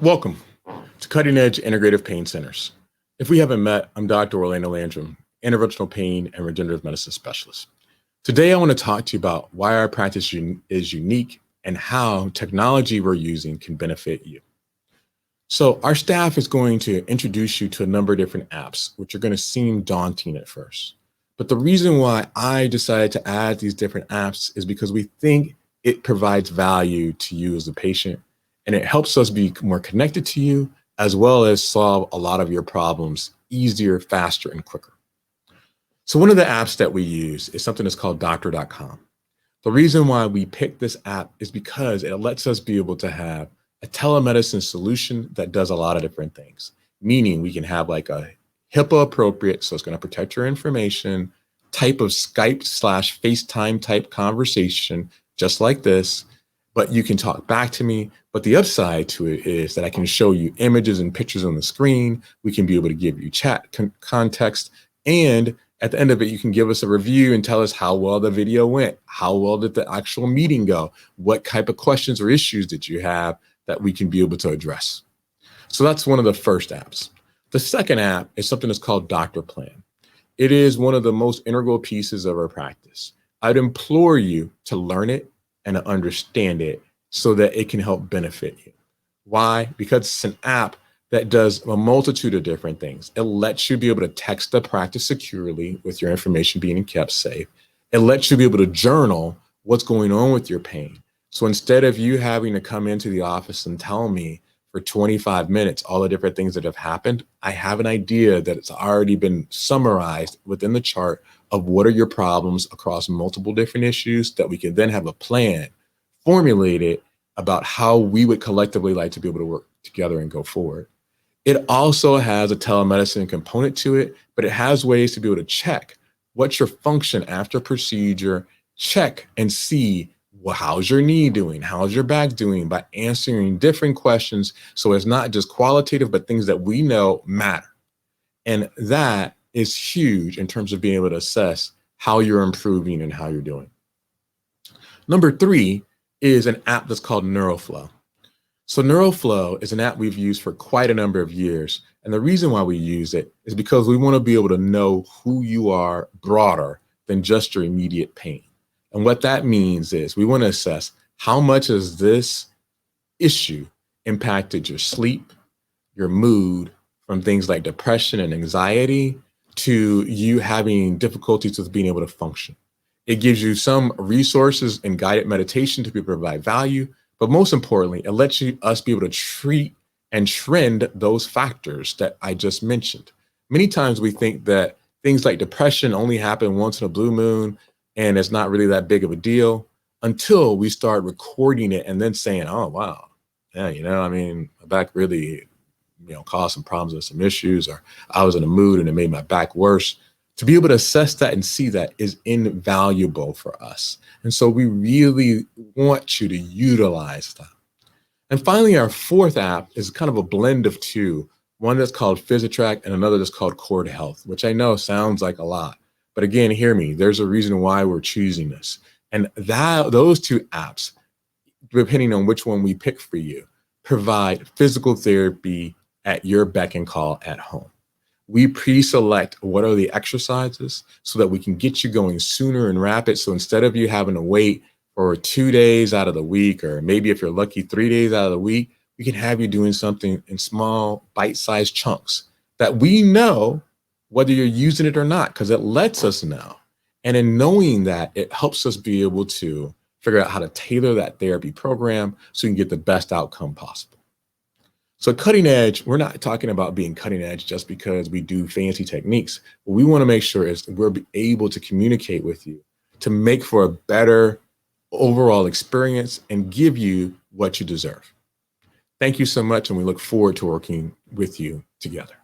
Welcome to Cutting Edge Integrative Pain Centers. If we haven't met, I'm Dr. Orlando Landrum, interventional pain and regenerative medicine specialist. Today, I want to talk to you about why our practice is unique and how technology we're using can benefit you. So our staff is going to introduce you to a number of different apps, which are going to seem daunting at first. But the reason why I decided to add these different apps is because we think it provides value to you as a patient, and it helps us be more connected to you, as well as solve a lot of your problems easier, faster, and quicker. So one of the apps that we use is something that's called Doctorcom. The reason why we picked this app is because it lets us be able to have a telemedicine solution that does a lot of different things, meaning we can have like a HIPAA appropriate, so it's going to protect your information, type of Skype/FaceTime type conversation, just like this, but you can talk back to me. But the upside to it is that I can show you images and pictures on the screen. We can be able to give you chat context. And at the end of it, you can give us a review and tell us how well the video went. How well did the actual meeting go? What type of questions or issues did you have that we can be able to address? So that's one of the first apps. The second app is something that's called Doctorplan. It is one of the most integral pieces of our practice. I'd implore you to learn it and to understand it so that it can help benefit you. Why? Because it's an app that does a multitude of different things. It lets you be able to text the practice securely with your information being kept safe. It lets you be able to journal what's going on with your pain. So instead of you having to come into the office and tell me for 25 minutes all the different things that have happened, I have an idea that it's already been summarized within the chart of what are your problems across multiple different issues that we can then have a plan formulated about how we would collectively like to be able to work together and go forward. It also has a telemedicine component to it, but it has ways to be able to check what's your function after procedure, check and see, well, how's your knee doing? How's your back doing? By answering different questions. So it's not just qualitative, but things that we know matter. And that is huge in terms of being able to assess how you're improving and how you're doing. Number 3 is an app that's called Neuroflow. So Neuroflow is an app we've used for quite a number of years. And the reason why we use it is because we want to be able to know who you are broader than just your immediate pain. And what that means is we want to assess how much has this issue impacted your sleep, your mood, from things like depression and anxiety to you having difficulties with being able to function. It gives you some resources and guided meditation to be able to provide value, but most importantly, it lets us be able to treat and trend those factors that I just mentioned. Many times we think that things like depression only happen once in a blue moon and it's not really that big of a deal until we start recording it and then saying, oh, wow, yeah, my back really, caused some problems and some issues, or I was in a mood and it made my back worse. To be able to assess that and see that is invaluable for us. And so we really want you to utilize that. And finally, our fourth app is kind of a blend of two, one that's called Physitrack and another that's called Chord Health, which I know sounds like a lot. But again, hear me, there's a reason why we're choosing this. And those two apps, depending on which one we pick for you, provide physical therapy at your beck and call at home. We pre-select what are the exercises so that we can get you going sooner and rapid. So instead of you having to wait for 2 days out of the week, or maybe if you're lucky, 3 days out of the week, we can have you doing something in small bite-sized chunks that we know whether you're using it or not, because it lets us know. And in knowing that, it helps us be able to figure out how to tailor that therapy program so you can get the best outcome possible. So cutting edge, we're not talking about being cutting edge just because we do fancy techniques. What we want to make sure is we're able to communicate with you to make for a better overall experience and give you what you deserve. Thank you so much, and we look forward to working with you together.